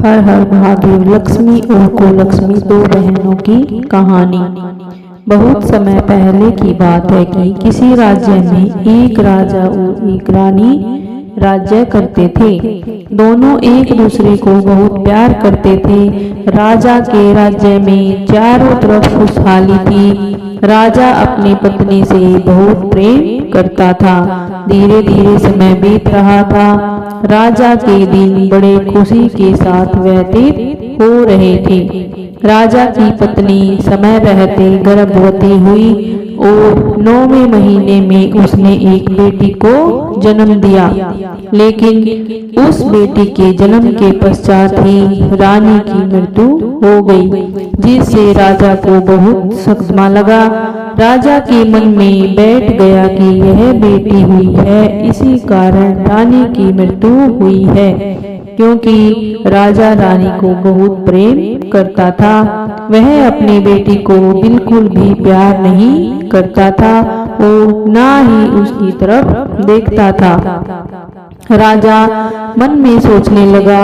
हर हर महादेव। लक्ष्मी और कुलक्ष्मी, दो बहनों की कहानी। बहुत समय पहले की बात है कि किसी राज्य में एक राजा और एक रानी राज्य करते थे। दोनों एक दूसरे को बहुत प्यार करते थे। राजा के राज्य में चारों तरफ खुशहाली थी। राजा अपनी पत्नी से बहुत प्रेम करता था। धीरे धीरे समय बीत रहा था। राजा के दिन बड़े खुशी के साथ व्यतीत हो रहे थे। राजा की पत्नी समय रहते गर्भवती हुई और 9वें महीने में उसने एक बेटी को जन्म दिया। लेकिन उस बेटी के जन्म के पश्चात ही रानी की मृत्यु हो गई, जिससे राजा को बहुत सदमा लगा। राजा के मन में बैठ गया कि यह बेटी हुई है, इसी कारण रानी की मृत्यु हुई है। क्योंकि राजा रानी को बहुत प्रेम करता था, वह अपनी बेटी को बिल्कुल भी प्यार नहीं करता था और ना ही उसकी तरफ देखता था। राजा मन में सोचने लगा,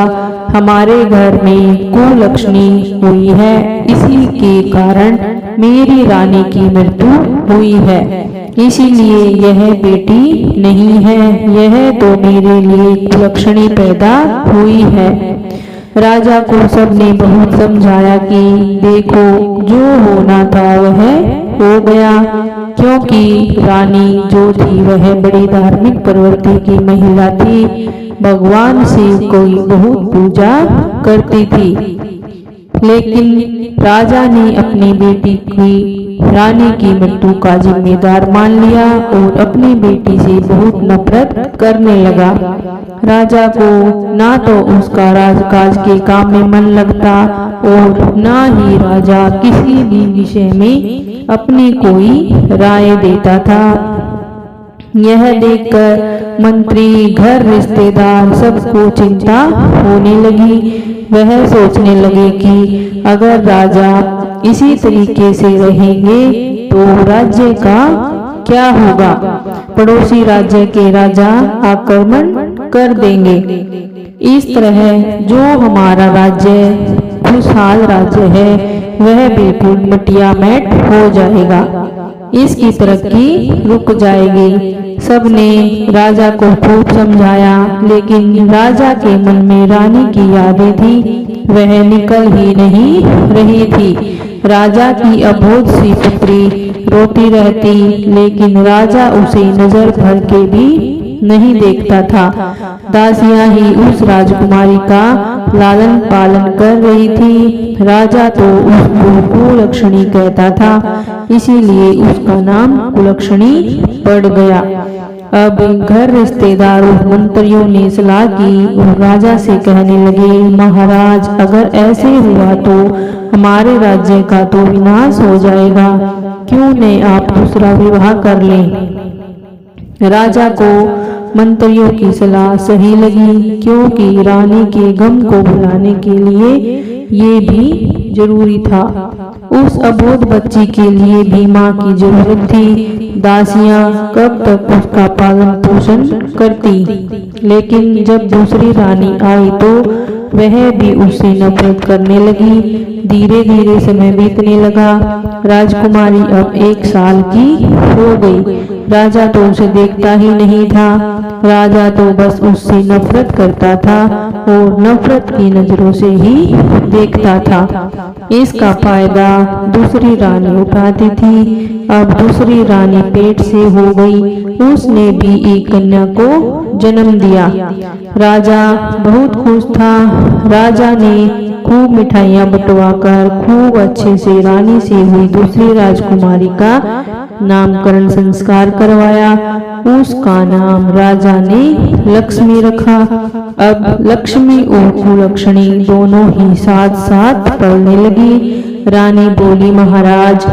हमारे घर में कुलक्ष्मी हुई है, इसी के कारण मेरी रानी की मृत्यु हुई है, इसीलिए यह बेटी नहीं है, यह तो मेरे लिए कुलक्षणी पैदा हुई है। राजा को सबने बहुत समझाया कि देखो, जो होना था वह हो गया। क्योंकि रानी जो थी वह बड़ी धार्मिक प्रवृत्ति की महिला थी, भगवान शिव की बहुत पूजा करती थी। लेकिन राजा ने अपनी बेटी की रानी की मृत्यु का जिम्मेदार मान लिया और अपनी बेटी से बहुत नफरत करने लगा। राजा को ना तो उसका राजकाज के काम में मन लगता और ना ही राजा किसी भी विषय में अपनी कोई राय देता था। यह देखकर मंत्री, घर, रिश्तेदार सबको चिंता होने लगी। वह सोचने लगे कि अगर राजा इसी तरीके से रहेंगे तो राज्य का क्या होगा। पड़ोसी राज्य के राजा आक्रमण कर देंगे। इस तरह जो हमारा राज्य खुशहाल राज्य है वह बिल्कुल मटियामेट हो जाएगा, इसकी तरक्की रुक जाएगी। सबने राजा को खूब समझाया, लेकिन राजा के मन में रानी की यादें थी, वह निकल ही नहीं रही थी। राजा की अबोध सी पुत्री रोती रहती, लेकिन राजा उसे नजर भर के भी नहीं देखता था। दासियां ही उस राजकुमारी का लालन पालन कर रही थी। राजा तो उसको कुलक्षणी कहता था, इसीलिए उसका नाम कुलक्षणी पड़ गया। अब घर, रिश्तेदार और मंत्रियों ने सलाह की और राजा से कहने लगे, महाराज, अगर ऐसे हुआ तो हमारे राज्य का तो विनाश हो जाएगा, क्यों न आप दूसरा विवाह कर लें। राजा को मंत्रियों की सलाह सही लगी, क्योंकि रानी के गम को भुलाने के लिए ये भी जरूरी था। उस अबोध बच्ची के लिए भी माँ की जरूरत थी। दासियां कब तक उसका पालन पोषण करती। लेकिन जब दूसरी रानी आई तो वह भी उससे नफरत करने लगी। धीरे धीरे समय बीतने लगा। राजकुमारी अब 1 साल की हो गई। राजा तो उसे देखता ही नहीं था। राजा तो बस उससे नफरत करता था और नफरत की नजरों से ही देखता था। इसका फायदा दूसरी रानी उठाती थी। अब दूसरी रानी पेट से हो गई। उसने भी एक कन्या को जन्म दिया। राजा बहुत खुश था। राजा ने खूब मिठाइयाँ बंटवाकर खूब अच्छे से रानी से हुई दूसरी राजकुमारी का नामकरण संस्कार करवाया। उसका नाम राजा ने लक्ष्मी रखा। अब लक्ष्मी और कुलक्षणी दोनों ही साथ साथ पढ़ने लगी। रानी बोली, महाराज,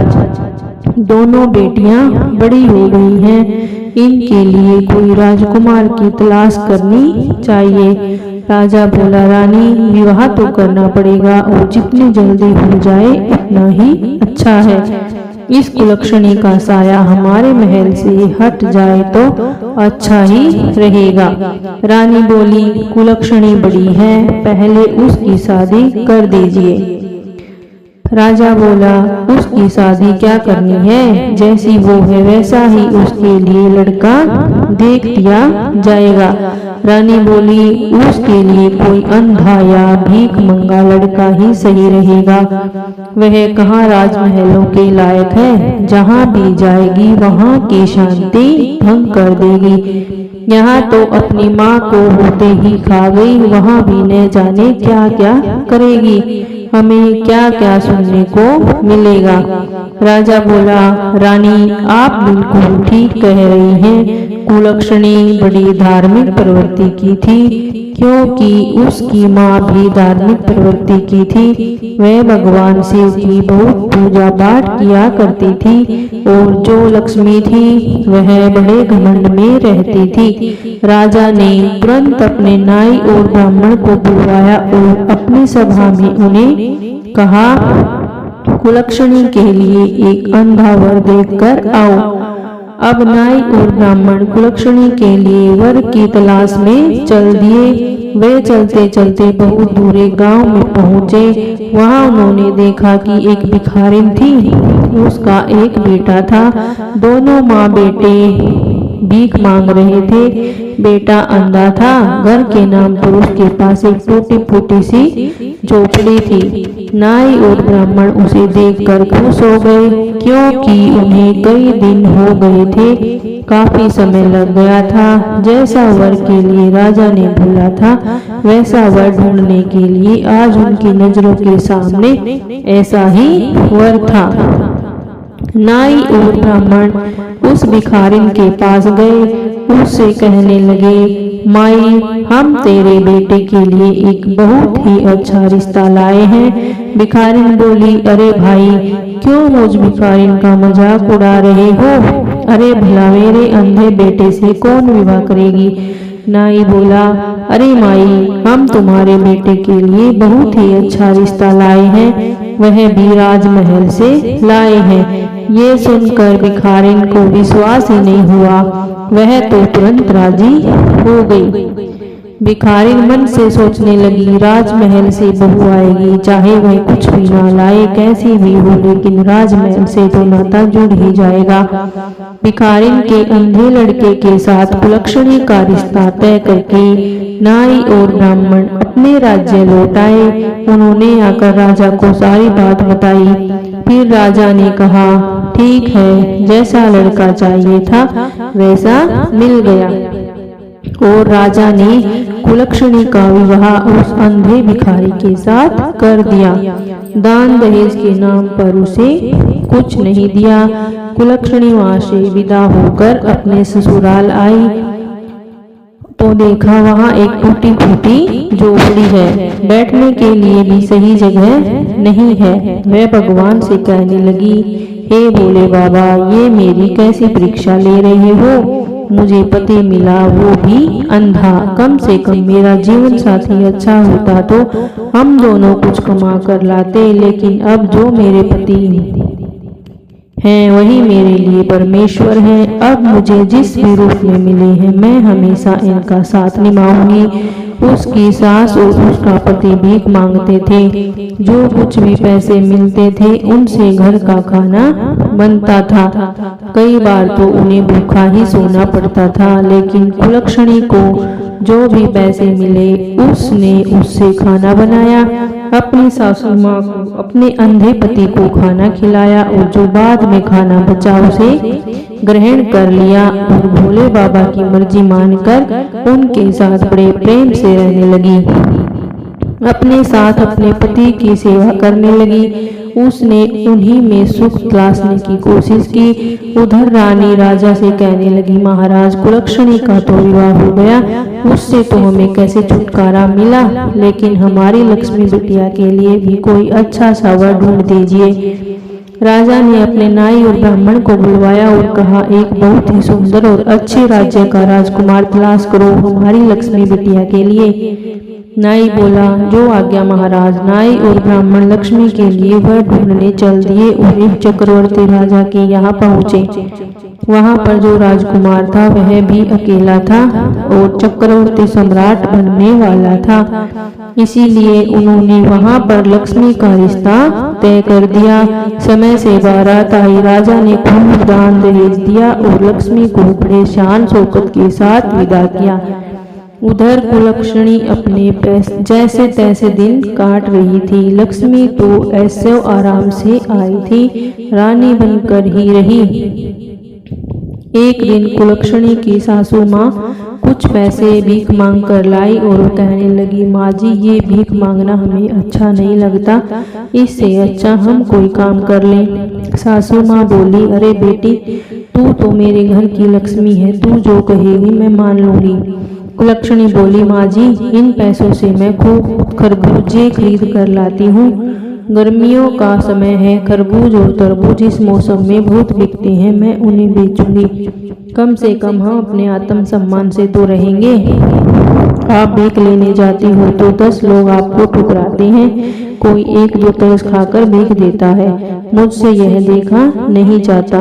दोनों बेटियां बड़ी हो गई हैं, इनके लिए कोई राजकुमार की तलाश करनी चाहिए। राजा बोला, रानी, विवाह तो करना पड़ेगा और जितनी जल्दी हो जाए उतना ही अच्छा है। इस कुलक्षणी का साया हमारे महल से हट जाए तो अच्छा ही रहेगा। रानी बोली, कुलक्षणी बड़ी है, पहले उसकी शादी कर दीजिए। राजा बोला, उसकी शादी क्या करनी है, जैसी वो है वैसा ही उसके लिए लड़का देख दिया जाएगा। रानी बोली, उसके लिए कोई अंधा या भीख मंगा लड़का ही सही रहेगा। वह कहाँ राजमहलों के लायक है, जहाँ भी जाएगी वहाँ की शांति भंग कर देगी। यहाँ तो अपनी माँ को होते ही खा गई, वहाँ भी न जाने क्या क्या करेगी, हमें क्या क्या सुनने को मिलेगा। राजा बोला, रानी आप बिल्कुल ठीक कह रही हैं। कुलक्षणी बड़ी धार्मिक प्रवृत्ति की थी, क्योंकि उसकी माँ भी धार्मिक प्रवृत्ति की थी। वह भगवान शिव की बहुत पूजा पाठ किया करती थी और जो लक्ष्मी थी वह बड़े घमंड में रहती थी। राजा ने तुरंत अपने नाई और ब्राह्मण को बुलवाया और अपनी सभा में उन्हें कहा, कुलक्षणी के लिए एक अंधा वर देखकर आओ। अब नाई और ब्राह्मण कुलक्षणी के लिए वर की तलाश में चल दिए। वे चलते चलते बहुत दूरे गांव में पहुंचे। वहां उन्होंने देखा कि एक भिखारिन थी, उसका एक बेटा था। दोनों माँ बेटे भीख मांग रहे थे। बेटा अंधा था। घर के नाम पर उसके पास एक टूटी फूटी सी झोपड़ी थी। नाई और ब्राह्मण उसे देखकर खुश हो गए, क्योंकि उन्हें कई दिन हो गए थे, काफी समय लग गया था। जैसा वर के लिए राजा ने बोला था वैसा वर ढूंढने के लिए आज उनकी नजरों के सामने ऐसा ही वर था। नाई और ब्राह्मण उस भिखारिन के पास गए। उससे कहने लगे, माई, हम तेरे बेटे के लिए एक बहुत ही अच्छा रिश्ता लाए हैं। भिखारिन बोली, अरे भाई, क्यों मुझ भिखारिन का मजाक उड़ा रहे हो? अरे भला मेरे अंधे बेटे से कौन विवाह करेगी? नाई बोला, अरे माई, हम तुम्हारे बेटे के लिए बहुत ही अच्छा रिश्ता लाए हैं, वह भी राजमहल से लाए हैं। ये सुनकर भिखारिन को विश्वास ही नहीं हुआ। वह तो तुरंत राजी हो गई। भिखारिन मन से सोचने लगी, राजमहल से बहू आएगी, चाहे वह कुछ भी ना लाए, कैसी भी हो, लेकिन राजमहल से तो नाता जुड़ ही जाएगा। भिखारिन के अंधे लड़के के साथ कुलक्षणी का रिश्ता तय करके नाई और ब्राह्मण अपने राज्य लौट आए। उन्होंने आकर राजा को सारी बात बताई। फिर राजा ने कहा, ठीक है, जैसा लड़का चाहिए था वैसा मिल गया। और राजा ने कुलक्षणी का विवाह उस अंधे भिखारी के साथ कर दिया। दान दहेज के नाम पर उसे कुछ नहीं दिया। कुलक्षणी वहां से विदा होकर अपने ससुराल आई तो देखा वहां एक टूटी फूटी झोपड़ी है, बैठने के लिए भी सही जगह नहीं है। वह भगवान से कहने लगी, हे भोले बाबा, ये मेरी कैसी परीक्षा ले रहे हो? मुझे पति मिला, वो भी अंधा। कम से कम मेरा जीवन साथी अच्छा होता तो हम दोनों कुछ कमा कर लाते, लेकिन अब जो मेरे पति हैं वही मेरे लिए परमेश्वर हैं। अब मुझे जिस भी रूप में मिले हैं मैं हमेशा इनका साथ निभाऊंगी। उसकी सास और उसका पति भीख मांगते थे। जो कुछ भी पैसे मिलते थे उनसे घर का खाना बनता था। कई बार तो उन्हें भूखा ही सोना पड़ता था, लेकिन कुलक्षणी को जो भी पैसे मिले उसने उससे खाना बनाया, अपनी सासू माँ को, अपने अंधे पति को खाना खिलाया और जो बाद में खाना बचा उसे ग्रहण कर लिया और भोले बाबा की मर्जी मानकर उनके साथ बड़े प्रेम से रहने लगी। अपने साथ अपने पति की सेवा करने लगी। उसने उन्हीं में सुख तलाशने की कोशिश की। उधर रानी राजा से कहने लगी, महाराज, कुलक्षणी का तो विवाह हो गया, उससे तो हमें कैसे छुटकारा मिला, लेकिन हमारी लक्ष्मी बिटिया के लिए भी कोई अच्छा सा वर ढूंढ दीजिए। राजा ने अपने नाई और ब्राह्मण को बुलवाया और कहा, एक बहुत ही सुंदर और अच्छे राज्य का राजकुमार तलाश करो हमारी लक्ष्मी बिटिया के लिए। नाई बोला, जो आज्ञा महाराज। नाई और ब्राह्मण लक्ष्मी के लिए वह ढूंढने चल दिए और एक चक्रवर्ती राजा के यहाँ पहुँचे। वहाँ पर जो राजकुमार था वह भी अकेला था और चक्रवर्ती सम्राट बनने वाला था, इसीलिए उन्होंने वहाँ पर लक्ष्मी का रिश्ता तय कर दिया। समय से बारात आई, राजा ने खूब दान दहेज दिया और लक्ष्मी को बड़े शान शौकत के साथ विदा किया। उधर कुलक्षणी अपने जैसे तैसे दिन काट रही थी। लक्ष्मी तो ऐसे आराम से आई थी, रानी बनकर ही रही। एक दिन कुलक्षणी की सासू माँ कुछ पैसे भीख मांग कर लाई और कहने लगी, माँ जी ये भीख मांगना हमें अच्छा नहीं लगता, इससे अच्छा हम कोई काम कर लें। सासू माँ बोली, अरे बेटी तू तो मेरे घर की लक्ष्मी है, तू जो कहेगी मैं मान लूंगी। कुलक्षणी बोली, माँ जी इन पैसों से मैं खूब खरबूजे खरीद कर लाती हूँ। गर्मियों का समय है, खरबूज और तरबूज इस मौसम में बहुत बिकते हैं, मैं उन्हें बेचूंगी। कम से कम हम अपने आत्म सम्मान से तो रहेंगे। आप भीख लेने जाती हो तो 10 लोग आपको ठुकराते हैं, कोई एक दो तरस खाकर भीख देता है। मुझसे यह देखा नहीं जाता,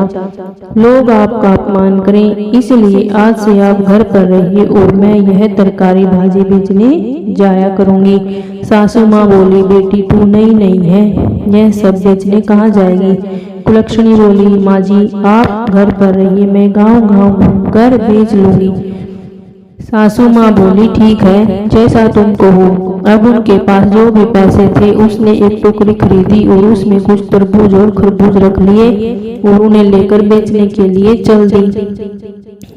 लोग आपका अपमान करें, इसलिए आज से आप घर पर रहिए और मैं यह तरकारी भाजी बेचने जाया करूंगी। सासू माँ बोली, बेटी तू नई है, यह सब बेचने कहाँ जाएगी। कुलक्षणी बोली, माँ जी आप घर पर रहिए, मैं गांव-गांव घूमकर बेच लूंगी। सासू माँ बोली, ठीक है जैसा तुम कहो। अब उनके पास जो भी पैसे थे उसने एक टोकरी खरीदी और उसमें कुछ तरबूज और खरबूज रख लिए और उन्हें लेकर बेचने के लिए चल दी।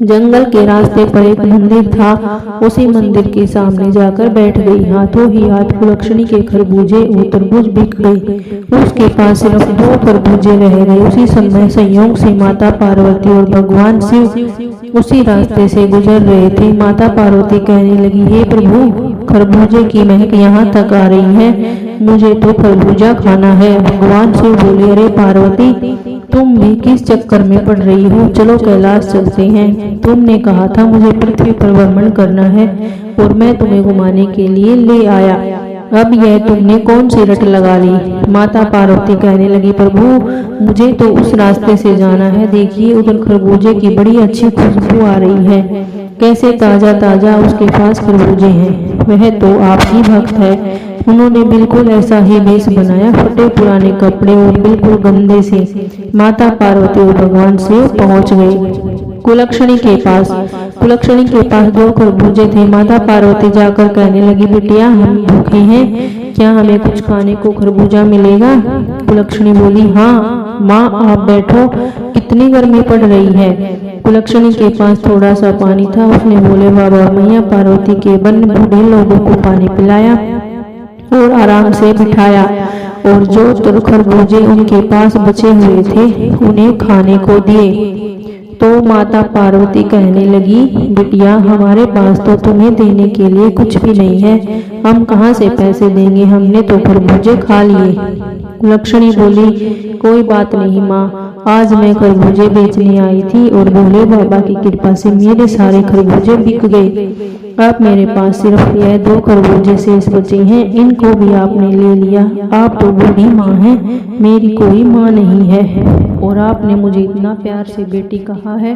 जंगल के रास्ते पर एक मंदिर था, उसी मंदिर के सामने जाकर बैठ गई। हाथों ही हाथ कुलक्षणी के खरबूजे और तरबूज बिक गए। उसके पास सिर्फ 2 खरबूजे रह गए। उसी समय संयोग से माता पार्वती और भगवान शिव उसी रास्ते से गुजर रहे थे। माता पार्वती कहने लगी, हे प्रभु खरबूजे की महक यहाँ तक आ रही है, मुझे तो खरबूजा खाना है। भगवान शिव बोले, अरे पार्वती तुम भी किस चक्कर में पड़ रही हो, चलो कैलाश चलते हैं। तुमने कहा था मुझे पृथ्वी पर भ्रमण करना है और मैं तुम्हें घुमाने के लिए ले आया, अब यह तुमने कौन सी रट लगा ली। माता पार्वती कहने लगी, प्रभु मुझे तो उस रास्ते से जाना है, देखिए उधर खरबूजे की बड़ी अच्छी खुशबू आ रही है, कैसे ताजा ताजा उसके पास खरबूजे हैं। वह तो आपकी भक्त है। उन्होंने बिल्कुल ऐसा ही वेश बनाया, फटे पुराने कपड़े और बिल्कुल गंदे से। माता पार्वती और भगवान शिव पहुंच गए कुलक्षणी के पास। कुलक्षणी के पास 2 खरबूजे थे। माता पार्वती जाकर कहने लगी, बिटिया हम भूखे हैं, क्या हमें कुछ खाने को खरबूजा मिलेगा। कुलक्षणी बोली, हाँ माँ आप बैठो, कितनी गर्मी पड़ रही है। कुलक्षणी के पास थोड़ा सा पानी था, उसने भोले बाबा मैया पार्वती के बन बूढ़े लोगों को पानी पिलाया और आराम से बिठाया और जो खरबूजे उनके पास बचे हुए थे उन्हें खाने को दिए। तो माता पार्वती कहने लगी, बिटिया हमारे पास तो तुम्हें देने के लिए कुछ भी नहीं है, हम कहाँ से पैसे देंगे, हमने तो खरबूजे खा लिए। कुलक्षणी बोली, कोई बात नहीं माँ, आज मैं खरबूजे बेचने आई थी और भोले बाबा की कृपा से मेरे सारे खरबूजे बिक गए। अब मेरे पास सिर्फ यह 2 खरबूजे शेष बचे हैं, इनको भी आपने ले लिया। आप तो बूढ़ी माँ हैं, मेरी कोई माँ नहीं है और आपने मुझे इतना प्यार से बेटी कहा है।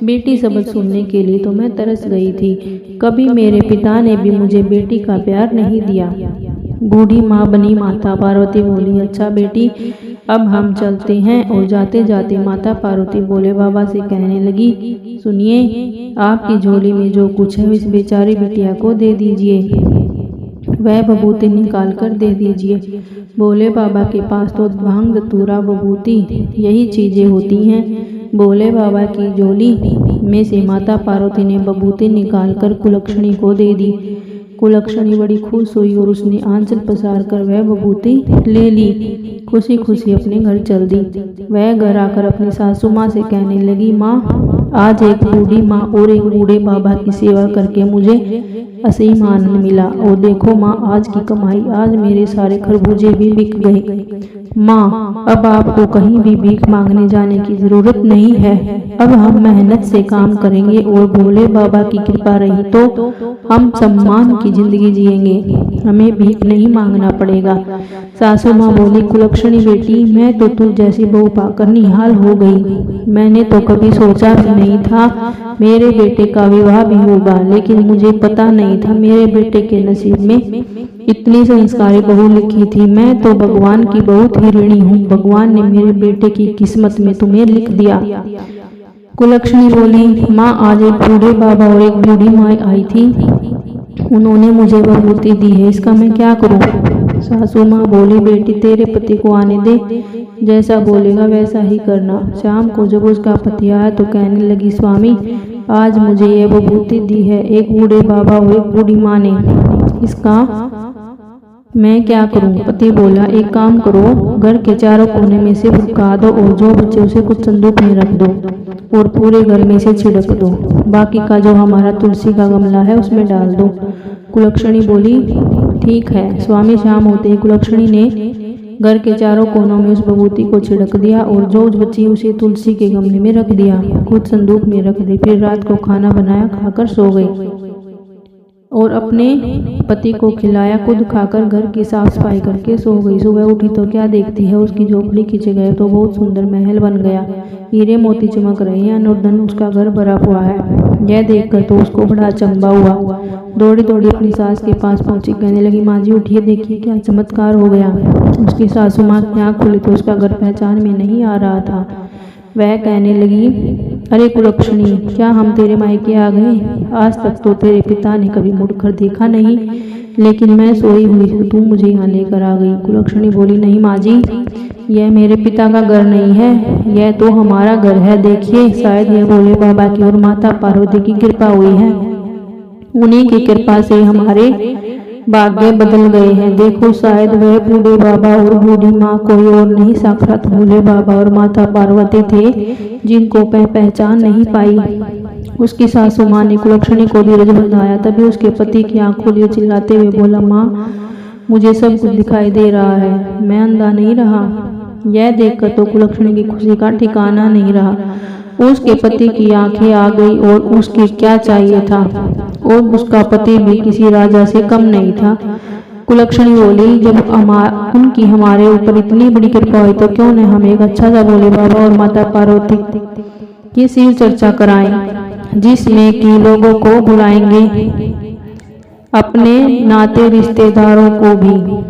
बेटी शब्द सुनने के लिए तो मैं तरस गई थी, कभी मेरे पिता ने भी मुझे बेटी का प्यार नहीं दिया। बूढ़ी माँ बनी माता पार्वती बोली, अच्छा बेटी अब हम चलते हैं। और जाते जाते माता पार्वती भोले बाबा से कहने लगी, सुनिए आपकी झोली में जो कुछ है इस बेचारी बिटिया को दे दीजिए, वह बबूती निकाल कर दे दीजिए। भोले बाबा के पास तो भांग धतूरा बबूती यही चीजें होती हैं। भोले बाबा की झोली में से माता पार्वती ने बबूती निकाल कर कुलक्षणी को दे दी। कुलक्षणी बड़ी खुश हुई और उसने आंचल पसार कर वह बबूती ले ली। खुशी खुशी अपने घर चल दी। वह घर आकर अपनी सासू माँ से कहने लगी, माँ आज एक बूढ़ी माँ और एक बूढ़े बाबा की सेवा करके मुझे असीम आनंद मिला। और देखो माँ, आज की कमाई, आज मेरे सारे खरबूजे भी बिक गए। माँ, अब आपको कहीं भी भीख मांगने जाने की जरूरत नहीं है। अब हम मेहनत से काम करेंगे और भोले बाबा की कृपा रही तो हम सम्मान की जिंदगी जिएंगे, हमें भीख नहीं मांगना पड़ेगा। सासू माँ बोली, कुलक्षणी बेटी, मैं तो तू जैसी बहू पाकर निहाल हो गई। मैंने तो कभी सोचा भी नहीं था मेरे बेटे का विवाह भी होगा, लेकिन मुझे पता नहीं था मेरे बेटे के नसीब में इतनी संस्कारी बहू लिखी थी। मैं तो भगवान की बहुत ही ऋणी हूँ, भगवान ने मेरे बेटे की किस्मत में तुम्हें लिख दिया। कुलक्षणी बोली, माँ, आज एक बूढ़े बाबा और एक बूढ़ी माँ आई थी, उन्होंने मुझे वह मूर्ति दी है, इसका मैं क्या करूँ? सासू माँ बोली, बेटी, तेरे पति को आने दे, जैसा बोलेगा वैसा ही करना। शाम को जब उसका पति आया तो कहने लगी, स्वामी, आज मुझे यह विभूति दी है एक बूढ़े बाबा और एक बूढ़ी माँ ने, इसका मैं क्या करूं? पति बोला, एक काम करो, घर के चारों कोने में से फुका दो और जो बचे उसे कुछ संदूक में रख दो और पूरे घर में से छिड़क दो, बाकी का जो हमारा तुलसी का गमला है उसमें डाल दो। कुलक्षणी बोली, ठीक है। स्वामी शाम होते ही कुलक्षणी ने घर के चारों कोनों में उस विभूति को छिड़क दिया और जो बची उसे तुलसी के गमले में रख दिया, कुछ संदूक में रख दी। फिर रात को खाना बनाया, खाकर सो गई और अपने पति को खिलाया, खुद खाकर घर की साफ सफाई करके सो गई। सुबह उठी तो क्या देखती है, उसकी झोपड़ी की जगह तो बहुत सुंदर महल बन गया, हीरे मोती चमक रहे हैं और धन उसका घर भरा हुआ है। यह देखकर तो उसको बड़ा अचंभा हुआ। दौड़ी दौड़ी अपनी सास के पास पहुंची, कहने लगी, माँ जी उठिए, देखिए क्या चमत्कार हो गया। उसकी सासू माँ की आँख खुली तो उसका घर पहचान में नहीं आ रहा था। वह कहने लगी, अरे कुलक्षणी, क्या हम तेरे मायके आ गए? आज तक तो तेरे पिता ने कभी मुड़कर देखा नहीं, लेकिन मैं सोई हुई हूँ, तू मुझे यहाँ लेकर आ गई। कुलक्षणी बोली, नहीं माँ जी, यह मेरे पिता का घर नहीं है, यह तो हमारा घर है। देखिए, शायद यह भोले बाबा की और माता पार्वती की कृपा हुई है, उन्हीं की कृपा से हमारे भाग्य बदल गए हैं। देखो, शायद वह बूढ़े बाबा और बूढ़ी माँ कोई और नहीं, साक्षात भोले बाबा और माता पार्वती थे, जिनको पहचान नहीं पाई। उसकी सासू माँ ने कुलक्षणी को धीरज बंधाया। तभी उसके पति की आंख खोली, चिल्लाते हुए बोला, माँ, मुझे सब कुछ दिखाई दे रहा है, मैं अंधा नहीं रहा। यह देखकर तो कुलक्षणी की खुशी का ठिकाना नहीं रहा। उसके पति की आंखें आ गई और उसके क्या चाहिए था, और उसका पति भी किसी राजा से कम नहीं था। कुलक्षणी बोली, जब उनकी हमारे ऊपर इतनी बड़ी कृपा हुई तो क्यों न हम एक अच्छा सा भोले बाबा और माता पार्वती की शिव चर्चा कराएं, जिसमें कि लोगों को बुलाएंगे, अपने नाते रिश्तेदारों को भी,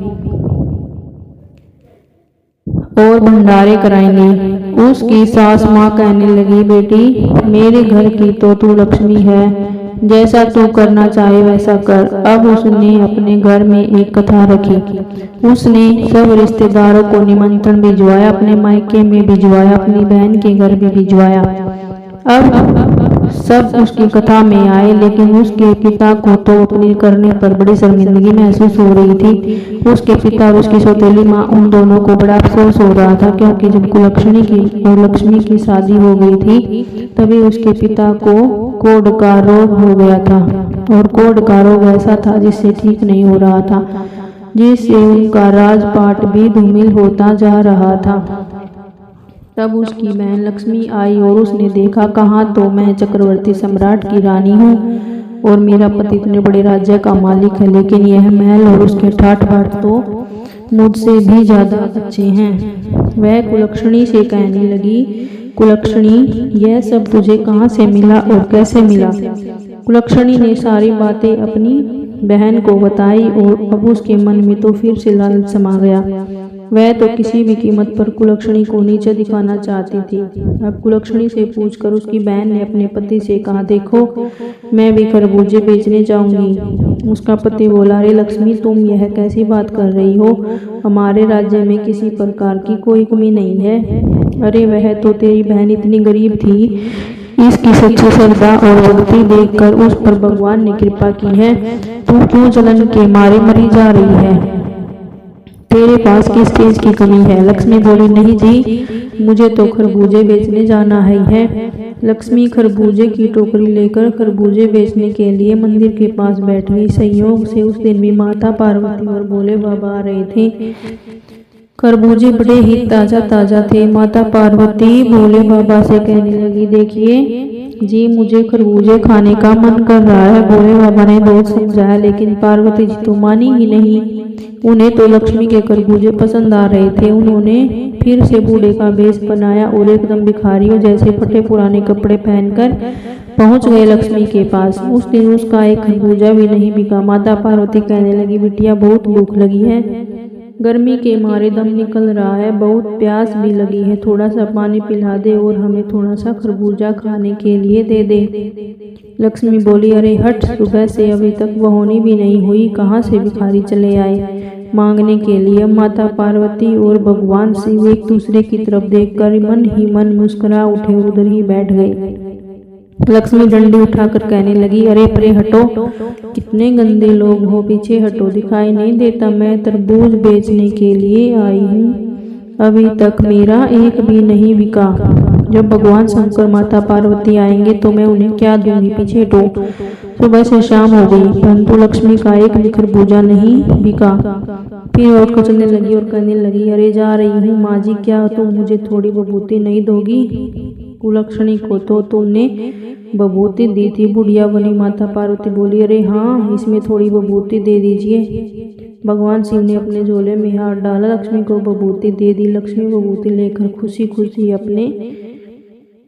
और भंडारे कराएंगे। उसकी सास माँ कहने लगी, बेटी, मेरे घर की तो तू लक्ष्मी है, जैसा तू करना चाहे वैसा कर। अब उसने अपने घर में एक कथा रखी। उसने सब रिश्तेदारों को निमंत्रण भिजवाया, अपने मायके में भिजवाया, अपनी बहन के घर भी भिजवाया। अब सब उसकी कथा में आए, लेकिन उसके पिता को तो अपने करने पर बड़ी शर्मिंदगी महसूस हो रही थी। उसके पिता और उसकी सौतेली माँ, उन दोनों को बड़ा अफसोस हो रहा था, क्योंकि जब कुलक्षणी की और लक्ष्मी की शादी हो गई थी, तभी उसके पिता को कोढ़ का रोग हो गया था, और कोढ़ का रोग ऐसा था जिससे ठीक नहीं हो रहा था, जिससे उनका राजपाट भी धूमिल होता जा रहा था। तब उसकी बहन लक्ष्मी आई और उसने देखा, कहाँ तो मैं चक्रवर्ती सम्राट की रानी हूँ और मेरा पति इतने बड़े राज्य का मालिक है, लेकिन यह महल और उसके ठाठ बाट तो मुझसे भी ज्यादा अच्छे हैं। वह कुलक्षणी से कहने लगी, कुलक्षणी, यह सब तुझे कहाँ से मिला और कैसे मिला? कुलक्षणी ने सारी बातें अपनी बहन को बताई और अब उसके मन में तो फिर से लालच समा गया। वह तो किसी भी कीमत पर कुलक्षणी को नीचे दिखाना चाहती थी। अब कुलक्षणी से पूछकर उसकी बहन ने अपने पति से कहा, देखो, मैं भी खरबूजे बेचने जाऊंगी। उसका पति बोला, अरे लक्ष्मी, तुम यह कैसी बात कर रही हो? हमारे राज्य में किसी प्रकार की कोई कमी नहीं है। अरे वह तो तेरी बहन इतनी गरीब थी, इसकी सच्ची श्रद्धा और भक्ति देखकर उस पर भगवान ने कृपा की है। तू क्यों जलन के मारे मरी जा रही है? तेरे पास किस चीज की कमी है? लक्ष्मी बोली, नहीं जी, मुझे तो खरबूजे बेचने जाना है। लक्ष्मी खरबूजे की टोकरी लेकर खरबूजे बेचने के लिए मंदिर के पास बैठ गई। संयोग से उस दिन भी माता पार्वती और भोले बाबा आ रहे थे। खरबूजे बड़े ही ताजा ताजा थे। माता पार्वती भोले बाबा से कहने लगी, देखिए जी, मुझे खरबूजे खाने का मन कर रहा है। भोले बाबा ने बहुत समझाया, लेकिन पार्वती जी तो मानी ही नहीं। उन्हें तो लक्ष्मी के खरबूजे पसंद आ रहे थे। उन्होंने फिर से बूढ़े का भेष बनाया और एकदम भिखारियों जैसे फटे पुराने कपड़े पहनकर पहुंच गए लक्ष्मी के पास। उस दिन उसका एक खरबूजा भी नहीं बिका। माता पार्वती कहने लगी, बिटिया बहुत भूख लगी है, गर्मी के मारे दम निकल रहा है, बहुत प्यास भी लगी है, थोड़ा सा पानी पिला दे और हमें थोड़ा सा खरबूजा खाने के लिए दे दे। लक्ष्मी बोली, अरे हट, सुबह से अभी तक बहोनी भी नहीं हुई, कहाँ से भिखारी चले आए मांगने के लिए। माता पार्वती और भगवान शिव एक दूसरे की तरफ देखकर मन ही मन मुस्कुरा उठे और उधर ही बैठ गए। लक्ष्मी डंडी उठाकर कहने लगी, अरे परे हटो, कितने गंदे लोग हो, पीछे हटो, दिखाई नहीं देता मैं तरबूज बेचने के लिए आई हूँ, अभी तक मेरा एक भी नहीं बिका। जब भगवान शंकर माता पार्वती आएंगे तो मैं उन्हें क्या दूंगी, पीछे हटो। सुबह से शाम हो गई परंतु लक्ष्मी का एक भी खरबूजा नहीं बिका। फिर और कुचलने लगी और कहने लगी, अरे जा रही हूँ माँ जी, क्या तुम मुझे थोड़ी बबूती नहीं दोगी? कुलक्षणी को तो तुमने बबूती दी थी। बुढ़िया बनी माता पार्वती बोली, अरे हाँ, इसमें थोड़ी बबूती दे दीजिए। भगवान शिव ने अपने झोले में हाथ डाला, लक्ष्मी को बबूती दे दी। लक्ष्मी बबूती लेकर खुशी खुशी अपने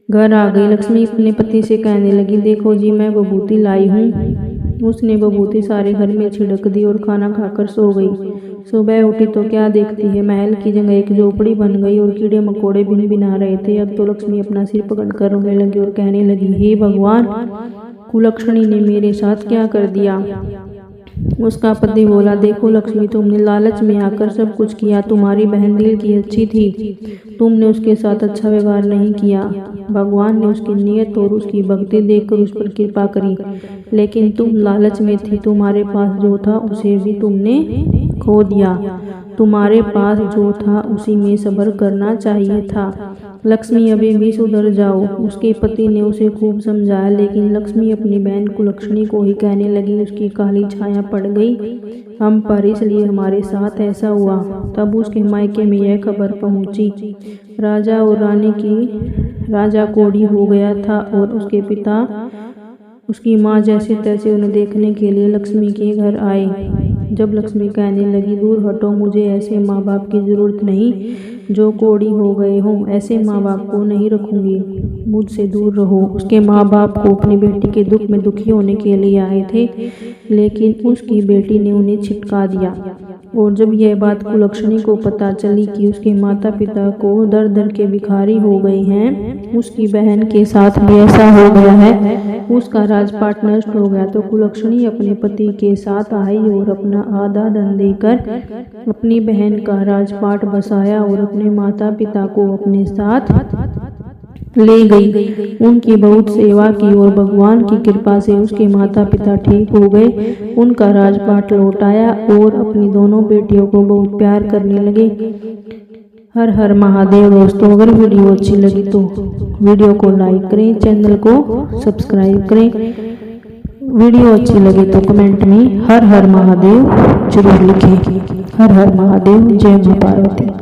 घर आ गई। लक्ष्मी अपने पति से कहने लगी, देखो जी, मैं बबूती लाई हूँ। उसने बबूती सारे घर में छिड़क दी और खाना खाकर सो गई। सुबह उठी तो क्या देखती है, महल की जगह एक झोपड़ी बन गई और कीड़े मकोड़े भिन भिना रहे थे। अब तो लक्ष्मी अपना सिर पकड़कर रोने लगी और कहने लगी, हे भगवान, कुलक्षणी ने मेरे साथ क्या कर दिया। उसका पति बोला, देखो लक्ष्मी, तुमने लालच में आकर सब कुछ किया। तुम्हारी बहन दिल की अच्छी थी, तुमने उसके साथ अच्छा व्यवहार नहीं किया। भगवान ने उसकी नीयत और उसकी भक्ति देखकर उस पर कृपा करी, लेकिन तुम लालच में थी। तुम्हारे पास जो था उसे भी तुमने खो दिया। तुम्हारे पास जो था उसी में सब्र करना चाहिए था। लक्ष्मी, अभी भी सुधर जाओ। उसके पति ने उसे खूब समझाया, लेकिन लक्ष्मी अपनी बहन कुलक्षणी को ही कहने लगी। उसकी काली छाया पड़ गई हम पर, इसलिए हमारे साथ ऐसा हुआ। तब उसके मायके में यह खबर पहुंची। राजा और रानी की राजा कोढ़ी हो गया था और उसके पिता उसकी माँ जैसे तैसे उन्हें देखने के लिए लक्ष्मी के घर आए। जब लक्ष्मी कहने लगी, दूर हटो, मुझे ऐसे माँ बाप की जरूरत नहीं जो कोढ़ी हो गए हों। ऐसे माँ बाप को नहीं रखूंगी, मुझसे दूर रहो। उसके माँ बाप को अपनी बेटी के दुख में दुखी होने के लिए आए थे, लेकिन उसकी बेटी ने उन्हें छिटका दिया। और जब यह बात कुलक्षणी को पता चली कि उसके माता पिता को दर दर के भिखारी हो गए हैं, उसकी बहन के साथ भी ऐसा हो गया है, उसका राजपाट नष्ट हो गया, तो कुलक्षणी अपने पति के साथ आई और अपना आधा धन देकर अपनी बहन का राजपाट बसाया और अपने माता पिता को अपने साथ ले गई। उनकी बहुत सेवा की और भगवान की कृपा से उसके माता पिता ठीक हो गए। उनका राजपाट लौटाया और अपनी दोनों बेटियों को बहुत प्यार करने लगे। हर हर महादेव। दोस्तों, अगर वीडियो अच्छी लगी तो वीडियो को लाइक करें, चैनल को सब्सक्राइब करें। वीडियो अच्छी लगी तो कमेंट में हर हर महादेव जरूर लिखें। हर हर महादेव। जय मां पार्वती।